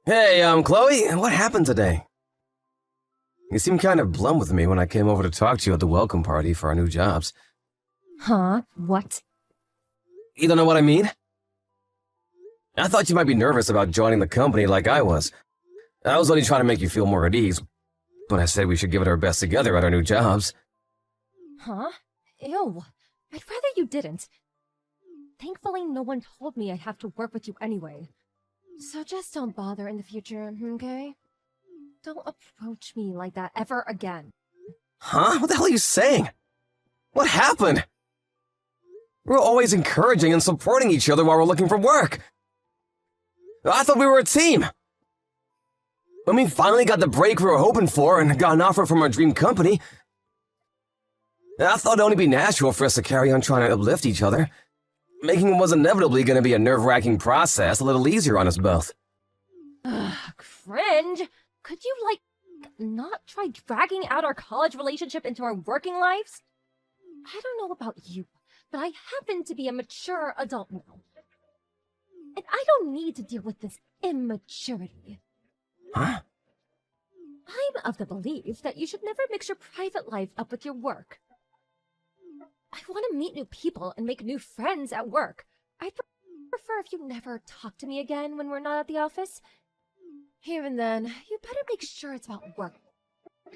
Hey, Chloe, what happened today? You seemed kind of blunt with me when I came over to talk to you at the welcome party for our new jobs. Huh? What? You don't know what I mean? I thought you might be nervous about joining the company like I was. I was only trying to make you feel more at ease, but I said we should give it our best together at our new jobs. Huh? Ew. I'd rather you didn't. Thankfully, no one told me I'd have to work with you anyway. So just don't bother in the future, okay? Don't approach me like that ever again. Huh? What the hell are you saying? What happened? We're always encouraging and supporting each other while we're looking for work. I thought we were a team. When we finally got the break we were hoping for and got an offer from our dream company, I thought it'd only be natural for us to carry on trying to uplift each other. Making what was inevitably going to be a nerve-wracking process a little easier on us both. Ugh, cringe! Could you, not try dragging out our college relationship into our working lives? I don't know about you, but I happen to be a mature adult now. And I don't need to deal with this immaturity. Huh? I'm of the belief that you should never mix your private life up with your work. I want to meet new people and make new friends at work. I'd prefer if you never talk to me again when we're not at the office. Here and then, you better make sure it's about work,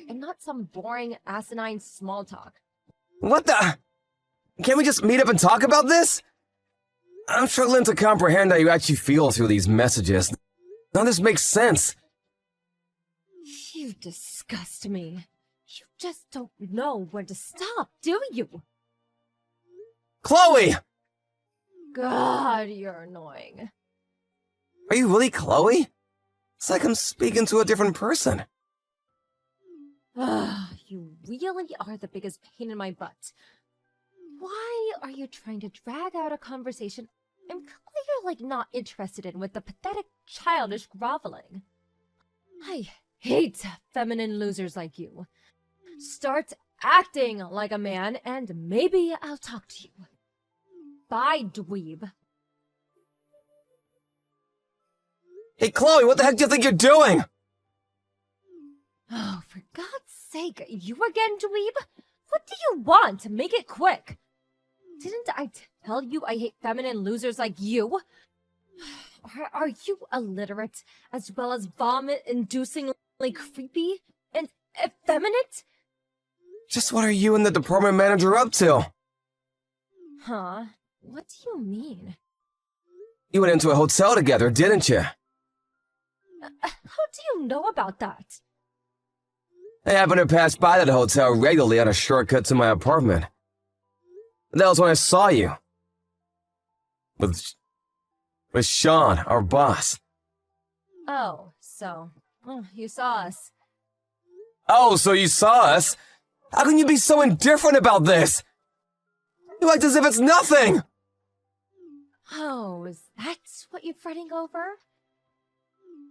and not some boring, asinine small talk. What the? Can't we just meet up and talk about this? I'm struggling to comprehend how you actually feel through these messages. None of this makes sense. You disgust me. You just don't know when to stop, do you? Chloe! God, you're annoying. Are you really Chloe? It's like I'm speaking to a different person. You really are the biggest pain in my butt. Why are you trying to drag out a conversation I'm clearly not interested in with the pathetic, childish groveling? I hate feminine losers like you. Start acting like a man, and maybe I'll talk to you. Bye, dweeb. Hey, Chloe, what the heck do you think you're doing? Oh, for God's sake, you again, dweeb? What do you want? Make it quick. Didn't I tell you I hate feminine losers like you? Are you illiterate, as well as vomit-inducingly creepy and effeminate? Just what are you and the department manager up to? Huh? What do you mean? You went into a hotel together, didn't you? How do you know about that? I happen to pass by that hotel regularly on a shortcut to my apartment. That was when I saw you. With Sean, our boss. Oh, you saw us. Oh, so you saw us? How can you be so indifferent about this? You act as if it's nothing! Oh, is that what you're fretting over?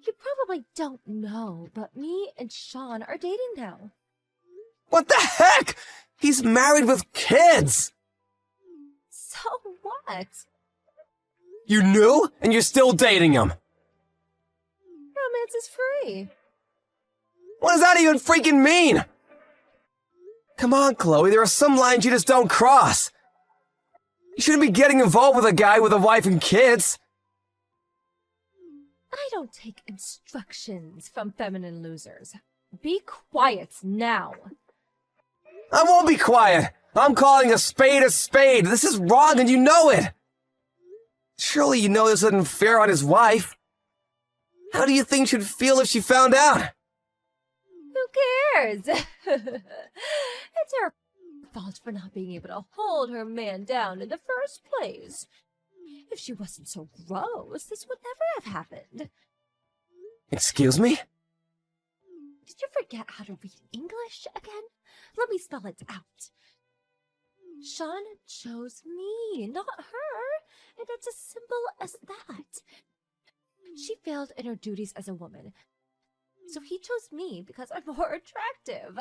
You probably don't know, but me and Sean are dating now. What the heck? He's married with kids! So what? You knew, and you're still dating him. Romance is free. What does that even freaking mean? Come on, Chloe, there are some lines you just don't cross. You shouldn't be getting involved with a guy with a wife and kids. I don't take instructions from feminine losers. Be quiet now. I won't be quiet. I'm calling a spade a spade. This is wrong and you know it. Surely you know this isn't fair on his wife. How do you think she'd feel if she found out? Who cares? It's her fault for not being able to hold her man down in the first place. If she wasn't so gross, this would never have happened. Excuse me? Did you forget how to read English again? Let me spell it out. Sean chose me, not her, and it's as simple as that. She failed in her duties as a woman, so he chose me because I'm more attractive.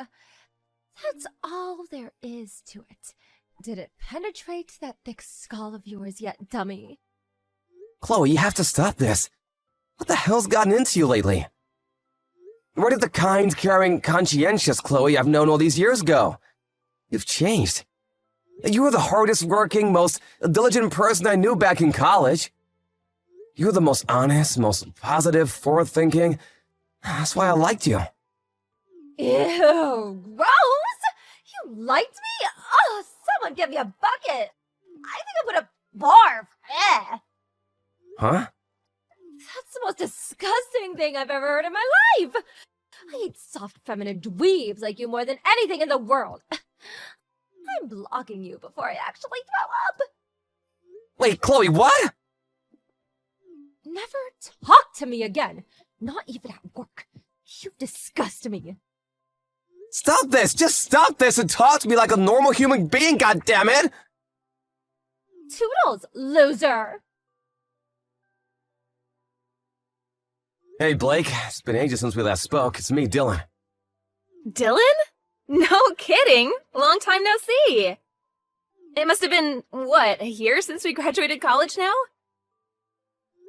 That's all there is to it. Did it penetrate that thick skull of yours yet, dummy? Chloe, you have to stop this. What the hell's gotten into you lately? Where did the kind, caring, conscientious Chloe I've known all these years go? You've changed. You were the hardest working, most diligent person I knew back in college. You were the most honest, most positive, forward-thinking. That's why I liked you. Ew, gross! You liked me? Oh, someone give me a bucket! I think I'm gonna barf. Eh. Huh? That's the most disgusting thing I've ever heard in my life! I hate soft feminine dweebs like you more than anything in the world. I'm blocking you before I actually throw up. Wait, Chloe, what? Never talk to me again. Not even at work. You disgust me. Stop this! Just stop this and talk to me like a normal human being, goddammit! Toodles, loser! Hey, Blake. It's been ages since we last spoke. It's me, Dylan. Dylan? No kidding. Long time no see. It must have been, what, a year since we graduated college now?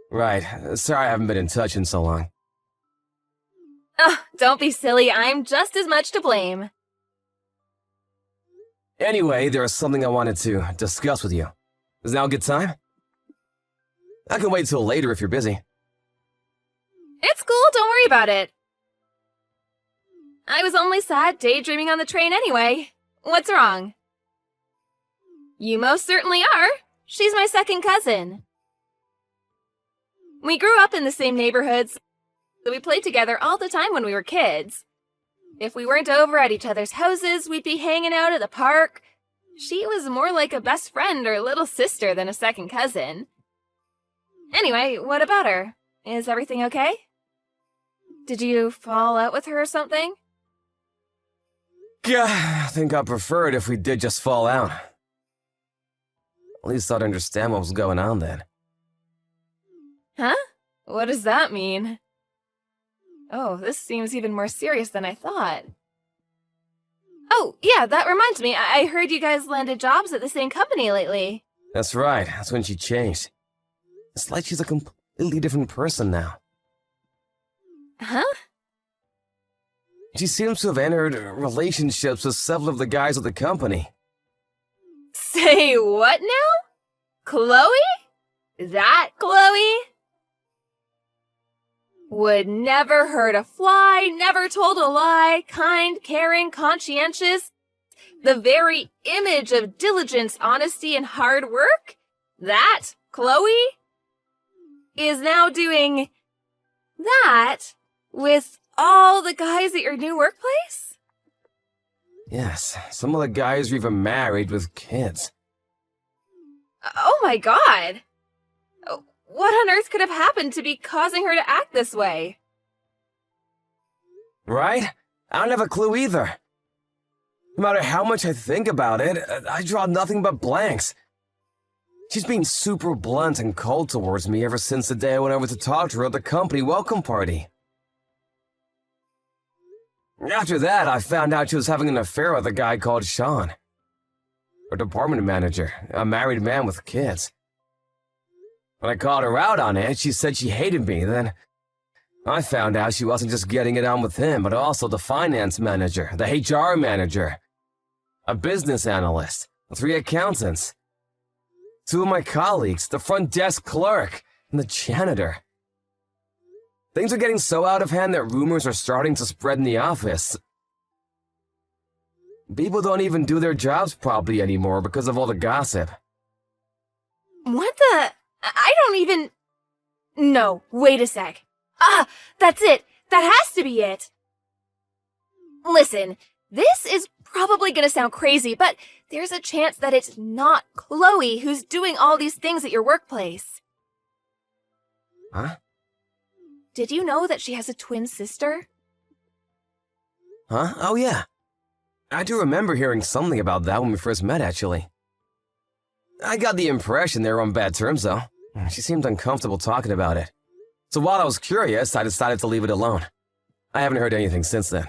Right. Sorry I haven't been in touch in so long. Oh, don't be silly. I'm just as much to blame. Anyway, there was something I wanted to discuss with you. Is now a good time? I can wait till later if you're busy. It's cool. Don't worry about it. I was only sad daydreaming on the train anyway. What's wrong? You most certainly are. She's my second cousin. We grew up in the same neighborhoods, so we played together all the time when we were kids. If we weren't over at each other's houses, we'd be hanging out at the park. She was more like a best friend or little sister than a second cousin. Anyway, what about her? Is everything okay? Did you fall out with her or something? Yeah, I think I'd prefer it if we did just fall out. At least I'd understand what was going on then. Huh? What does that mean? Oh, this seems even more serious than I thought. Oh, yeah, that reminds me. I heard you guys landed jobs at the same company lately. That's right. That's when she changed. It's like she's a completely different person now. Huh? She seems to have entered relationships with several of the guys at the company. Say what now? Chloe? That Chloe? Would never hurt a fly, never told a lie, kind, caring, conscientious. The very image of diligence, honesty, and hard work? That Chloe? Is now doing that with all the guys at your new workplace? Yes, some of the guys are even married with kids. Oh my god! What on earth could have happened to be causing her to act this way? Right? I don't have a clue either. No matter how much I think about it, I draw nothing but blanks. She's been super blunt and cold towards me ever since the day I went over to talk to her at the company welcome party. After that, I found out she was having an affair with a guy called Sean. Her department manager, a married man with kids. When I called her out on it, she said she hated me. Then I found out she wasn't just getting it on with him, but also the finance manager, the HR manager, a business analyst, 3 accountants, 2 of my colleagues, the front desk clerk, and the janitor. Things are getting so out of hand that rumors are starting to spread in the office. People don't even do their jobs properly anymore because of all the gossip. What the? I don't even... No, wait a sec. Ah, that's it. That has to be it. Listen, this is probably gonna sound crazy, but there's a chance that it's not Chloe who's doing all these things at your workplace. Huh? Did you know that she has a twin sister? Huh? Oh, yeah. I do remember hearing something about that when we first met, actually. I got the impression they were on bad terms, though. She seemed uncomfortable talking about it. So while I was curious, I decided to leave it alone. I haven't heard anything since then.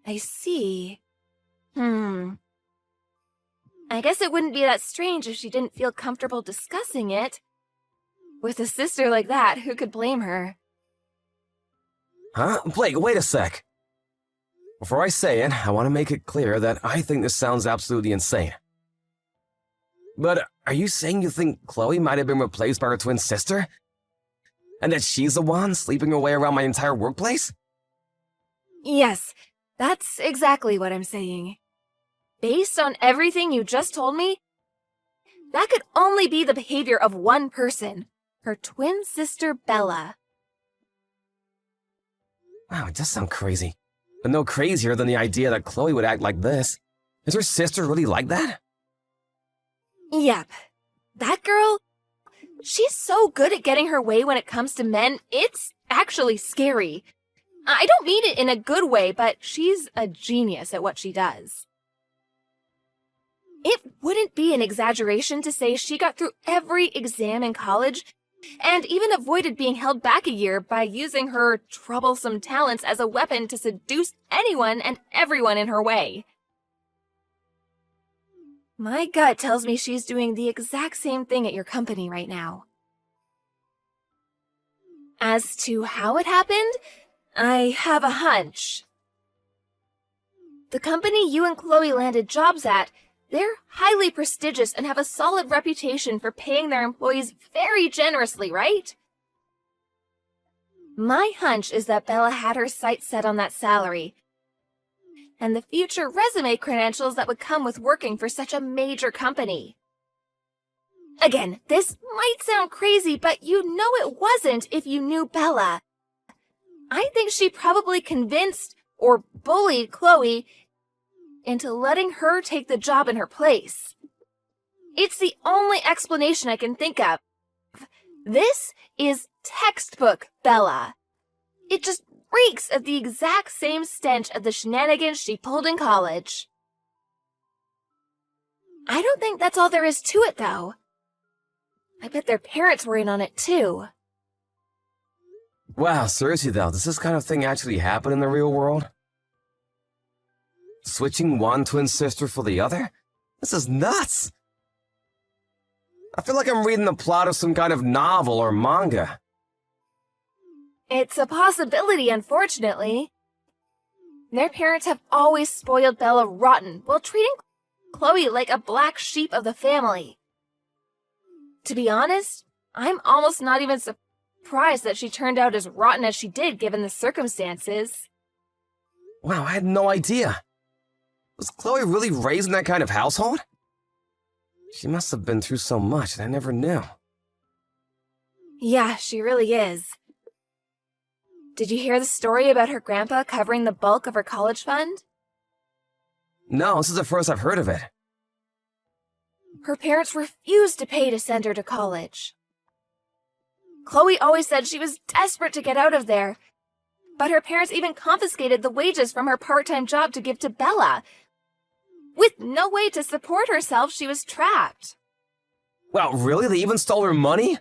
I see. I guess it wouldn't be that strange if she didn't feel comfortable discussing it. With a sister like that, who could blame her? Huh? Blake, wait a sec. Before I say it, I want to make it clear that I think this sounds absolutely insane. But are you saying you think Chloe might have been replaced by her twin sister? And that she's the one sleeping her way around my entire workplace? Yes, that's exactly what I'm saying. Based on everything you just told me, that could only be the behavior of one person, her twin sister Bella. Wow, it does sound crazy. But no crazier than the idea that Chloe would act like this. Is her sister really like that? Yep. That girl, she's so good at getting her way when it comes to men, it's actually scary. I don't mean it in a good way, but she's a genius at what she does. It wouldn't be an exaggeration to say she got through every exam in college and even avoided being held back a year by using her troublesome talents as a weapon to seduce anyone and everyone in her way. My gut tells me she's doing the exact same thing at your company right now. As to how it happened, I have a hunch. The company you and Chloe landed jobs at, they're highly prestigious and have a solid reputation for paying their employees very generously, right? My hunch is that Bella had her sights set on that salary and the future resume credentials that would come with working for such a major company. Again, this might sound crazy, but you know it wasn't if you knew Bella. I think she probably convinced or bullied Chloe into letting her take the job in her place. It's the only explanation I can think of. This is textbook Bella. It just reeks of the exact same stench of the shenanigans she pulled in college. I don't think that's all there is to it, though. I bet their parents were in on it, too. Wow, seriously though, does this kind of thing actually happen in the real world? Switching one twin sister for the other? This is nuts! I feel like I'm reading the plot of some kind of novel or manga. It's a possibility, unfortunately. Their parents have always spoiled Bella rotten while treating Chloe like a black sheep of the family. To be honest, I'm almost not even surprised that she turned out as rotten as she did given the circumstances. Wow, I had no idea. Was Chloe really raised in that kind of household? She must have been through so much that I never knew. Yeah, she really is. Did you hear the story about her grandpa covering the bulk of her college fund? No, this is the first I've heard of it. Her parents refused to pay to send her to college. Chloe always said she was desperate to get out of there, but her parents even confiscated the wages from her part-time job to give to Bella. With no way to support herself, she was trapped. Wow, really? They even stole her money?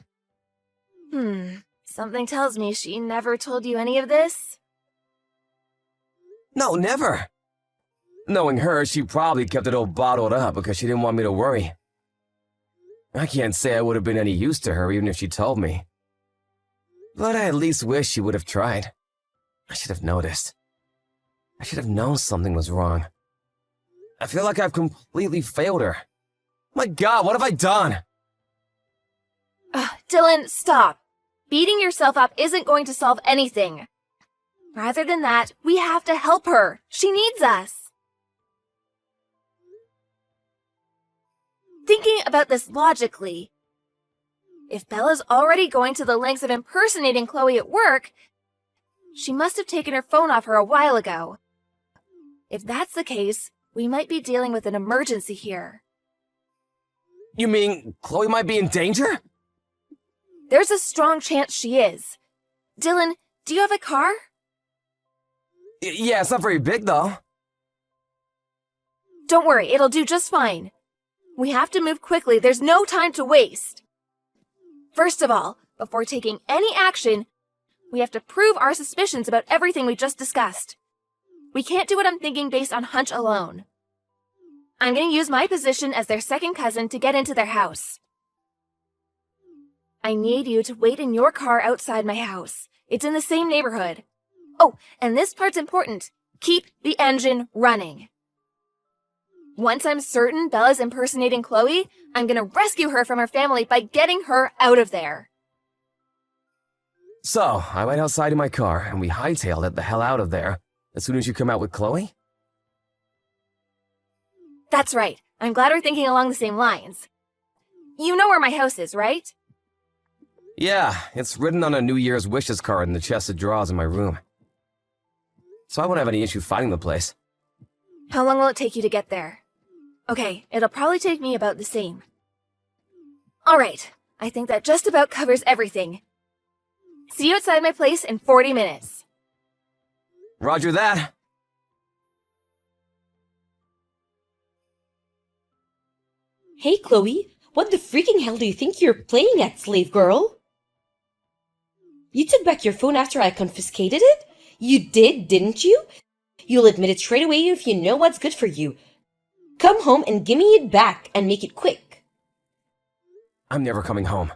Something tells me she never told you any of this. No, never. Knowing her, she probably kept it all bottled up because she didn't want me to worry. I can't say I would have been any use to her even if she told me. But I at least wish she would have tried. I should have noticed. I should have known something was wrong. I feel like I've completely failed her. My God, what have I done? Dylan, stop. Beating yourself up isn't going to solve anything. Rather than that, we have to help her. She needs us. Thinking about this logically, if Bella's already going to the lengths of impersonating Chloe at work, she must have taken her phone off her a while ago. If that's the case, we might be dealing with an emergency here. You mean Chloe might be in danger? There's a strong chance she is. Dylan, do you have a car? Yeah, it's not very big though. Don't worry, it'll do just fine. We have to move quickly. There's no time to waste. First of all, before taking any action, we have to prove our suspicions about everything we just discussed. We can't do what I'm thinking based on hunch alone. I'm going to use my position as their second cousin to get into their house. I need you to wait in your car outside my house. It's in the same neighborhood. Oh, and this part's important. Keep the engine running. Once I'm certain Bella's impersonating Chloe, I'm gonna rescue her from her family by getting her out of there. So, I went outside in my car, and we hightailed it the hell out of there as soon as you come out with Chloe? That's right. I'm glad we're thinking along the same lines. You know where my house is, right? Yeah, it's written on a New Year's wishes card in the chest of drawers in my room. So I won't have any issue finding the place. How long will it take you to get there? Okay, it'll probably take me about the same. Alright, I think that just about covers everything. See you outside my place in 40 minutes. Roger that. Hey, Chloe, what the freaking hell do you think you're playing at, slave girl? You took back your phone after I confiscated it? You did, didn't you? You'll admit it straight away if you know what's good for you. Come home and give me it back, and make it quick. I'm never coming home.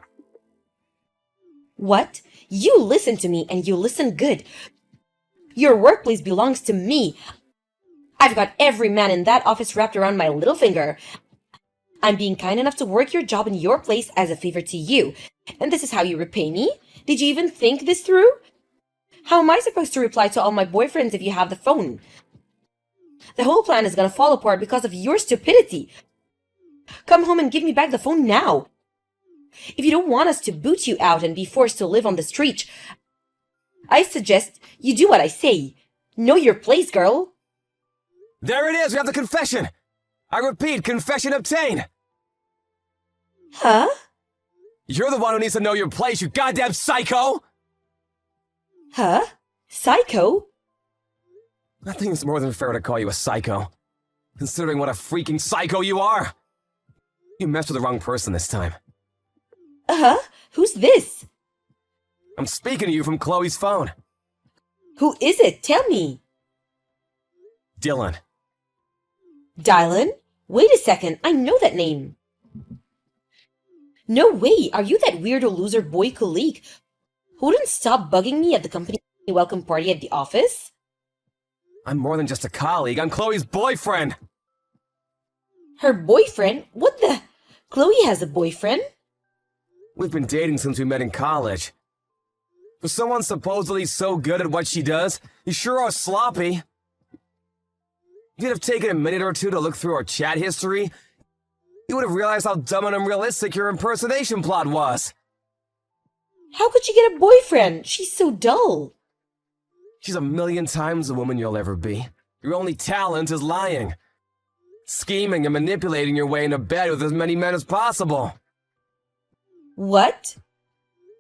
What? You listen to me, and you listen good. Your workplace belongs to me. I've got every man in that office wrapped around my little finger. I'm being kind enough to work your job in your place as a favor to you. And this is how you repay me? Did you even think this through? How am I supposed to reply to all my boyfriends if you have the phone? The whole plan is gonna fall apart because of your stupidity. Come home and give me back the phone now. If you don't want us to boot you out and be forced to live on the street, I suggest you do what I say. Know your place, girl. There it is, we have the confession! I repeat, confession obtained! Huh? You're the one who needs to know your place, you goddamn psycho! Huh? Psycho? I think it's more than fair to call you a psycho, considering what a freaking psycho you are! You messed with the wrong person this time. Uh-huh. Who's this? I'm speaking to you from Chloe's phone. Who is it? Tell me. Dylan. Dylan? Wait a second. I know that name. No way. Are you that weirdo loser boy colleague who wouldn't stop bugging me at the company welcome party at the office? I'm more than just a colleague, I'm Chloe's boyfriend! Her boyfriend? What the? Chloe has a boyfriend? We've been dating since we met in college. For someone supposedly so good at what she does, you sure are sloppy. If you'd have taken a minute or two to look through our chat history, you would have realized how dumb and unrealistic your impersonation plot was. How could she get a boyfriend? She's so dull. She's a million times the woman you'll ever be. Your only talent is lying. Scheming and manipulating your way into bed with as many men as possible. What?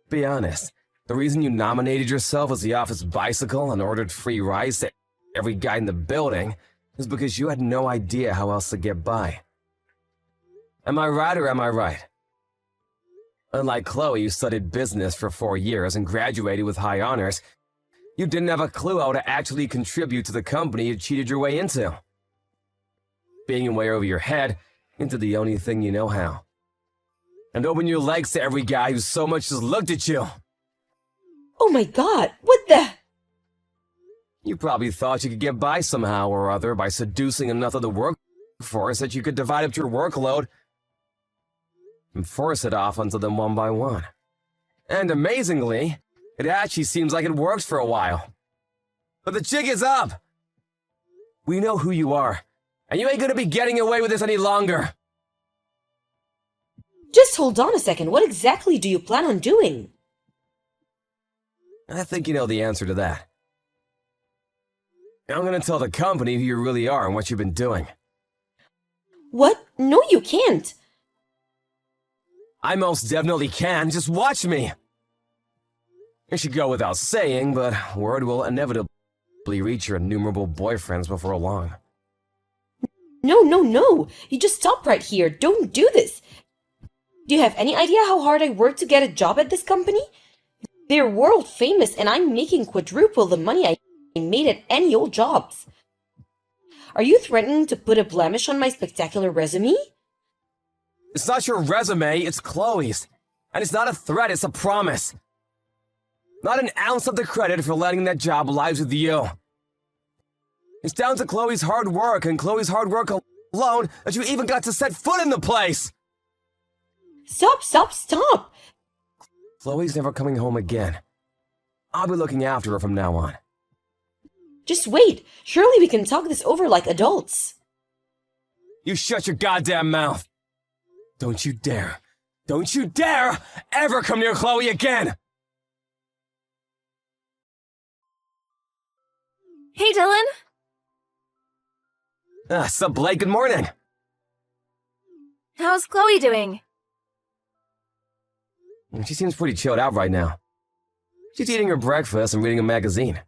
Be honest, the reason you nominated yourself as the office bicycle and ordered free rides to every guy in the building is because you had no idea how else to get by. Am I right or am I right? Unlike Chloe, who studied business for 4 years and graduated with high honors, you didn't have a clue how to actually contribute to the company you cheated your way into. Being way over your head into the only thing you know how. And open your legs to every guy who so much as looked at you. Oh my god, what the? You probably thought you could get by somehow or other by seducing enough of the workforce that you could divide up your workload and force it off onto them one by one. And amazingly, it actually seems like it works for a while. But the jig is up! We know who you are, and you ain't gonna be getting away with this any longer! Just hold on a second. What exactly do you plan on doing? I think you know the answer to that. I'm gonna tell the company who you really are and what you've been doing. What? No, you can't. I most definitely can, just watch me! It should go without saying, but word will inevitably reach your innumerable boyfriends before long. No. You just stop right here. Don't do this. Do you have any idea how hard I worked to get a job at this company? They're world famous and I'm making quadruple the money I made at any old jobs. Are you threatening to put a blemish on my spectacular resume? It's not your resume, it's Chloe's. And it's not a threat, it's a promise. Not an ounce of the credit for letting that job lies with you. It's down to Chloe's hard work and Chloe's hard work alone that you even got to set foot in the place. Stop! Chloe's never coming home again. I'll be looking after her from now on. Just wait. Surely we can talk this over like adults. You shut your goddamn mouth. Don't you dare ever come near Chloe again! Hey, Dylan. Sup, Blake, good morning. How's Chloe doing? She seems pretty chilled out right now. She's eating her breakfast and reading a magazine.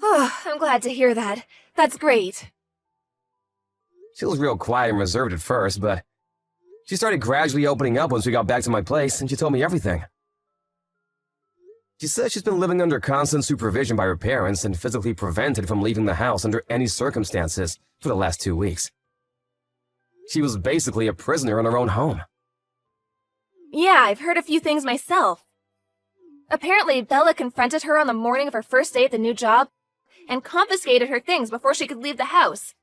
Oh, I'm glad to hear that. That's great. She was real quiet and reserved at first, but she started gradually opening up once we got back to my place, and she told me everything. She says she's been living under constant supervision by her parents and physically prevented from leaving the house under any circumstances for the last 2 weeks. She was basically a prisoner in her own home. Yeah, I've heard a few things myself. Apparently, Bella confronted her on the morning of her first day at the new job and confiscated her things before she could leave the house.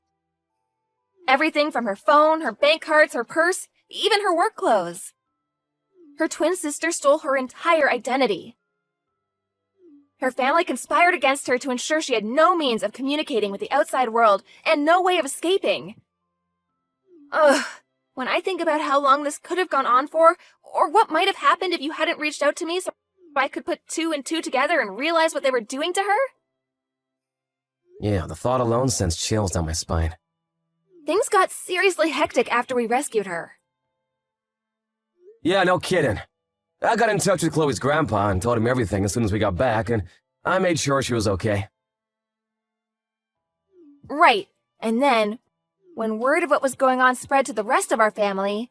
Everything from her phone, her bank cards, her purse, even her work clothes. Her twin sister stole her entire identity. Her family conspired against her to ensure she had no means of communicating with the outside world and no way of escaping. Ugh, when I think about how long this could have gone on for, or what might have happened if you hadn't reached out to me so I could put 2 and 2 together and realize what they were doing to her. Yeah, the thought alone sends chills down my spine. Things got seriously hectic after we rescued her. Yeah, no kidding. I got in touch with Chloe's grandpa and told him everything as soon as we got back, and I made sure she was okay. Right, and then, when word of what was going on spread to the rest of our family,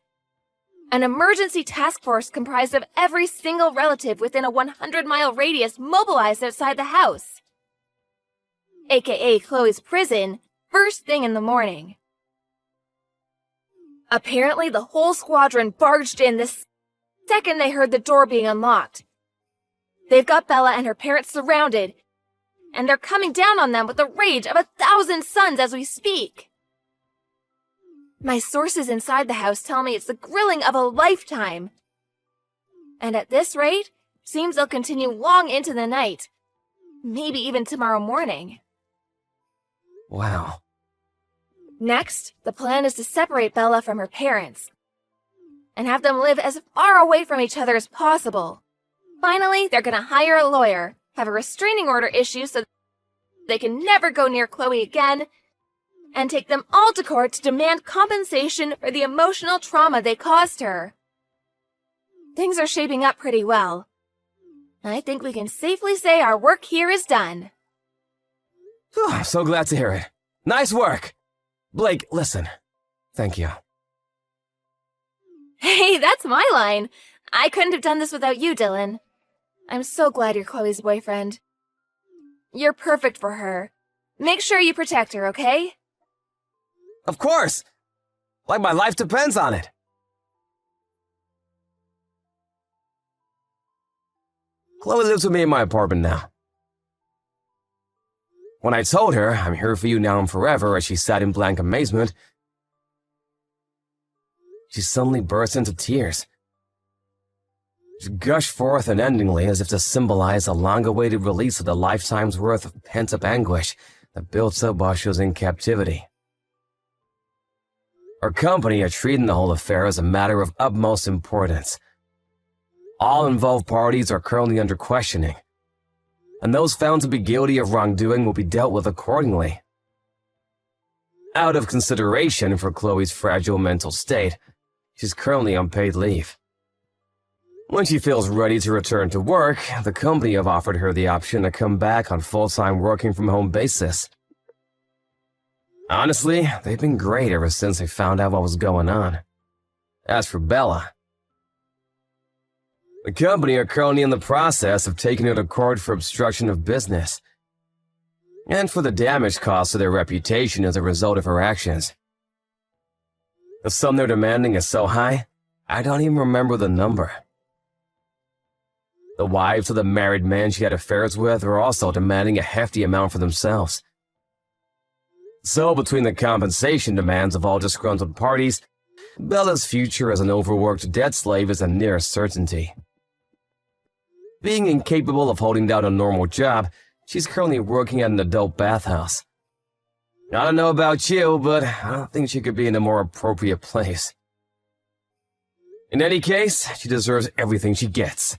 an emergency task force comprised of every single relative within a 100-mile radius mobilized outside the house. AKA Chloe's prison, first thing in the morning. Apparently, the whole squadron barged in the second they heard the door being unlocked. They've got Bella and her parents surrounded, and they're coming down on them with the rage of 1,000 suns as we speak. My sources inside the house tell me it's the grilling of a lifetime. And at this rate, seems they'll continue long into the night. Maybe even tomorrow morning. Wow. Next, the plan is to separate Bella from her parents and have them live as far away from each other as possible. Finally, they're gonna hire a lawyer, have a restraining order issued so they can never go near Chloe again, and take them all to court to demand compensation for the emotional trauma they caused her. Things are shaping up pretty well. I think we can safely say our work here is done. Whew, I'm so glad to hear it. Nice work! Blake, listen. Thank you. Hey, that's my line. I couldn't have done this without you, Dylan. I'm so glad you're Chloe's boyfriend. You're perfect for her. Make sure you protect her, okay? Of course! Like my life depends on it. Chloe lives with me in my apartment now. When I told her, I'm here for you now and forever, as she sat in blank amazement, she suddenly burst into tears. She gushed forth unendingly as if to symbolize a long-awaited release of the lifetime's worth of pent-up anguish that built up while she was in captivity. Our company are treating the whole affair as a matter of utmost importance. All involved parties are currently under questioning, and those found to be guilty of wrongdoing will be dealt with accordingly. Out of consideration for Chloe's fragile mental state, she's currently on paid leave. When she feels ready to return to work, the company have offered her the option to come back on full-time working-from-home basis. Honestly, they've been great ever since they found out what was going on. As for Bella, the company are currently in the process of taking her to court for obstruction of business and for the damage caused to their reputation as a result of her actions. The sum they're demanding is so high, I don't even remember the number. The wives of the married men she had affairs with were also demanding a hefty amount for themselves. So, between the compensation demands of all disgruntled parties, Bella's future as an overworked debt slave is a near certainty. Being incapable of holding down a normal job, she's currently working at an adult bathhouse. I don't know about you, but I don't think she could be in a more appropriate place. In any case, she deserves everything she gets.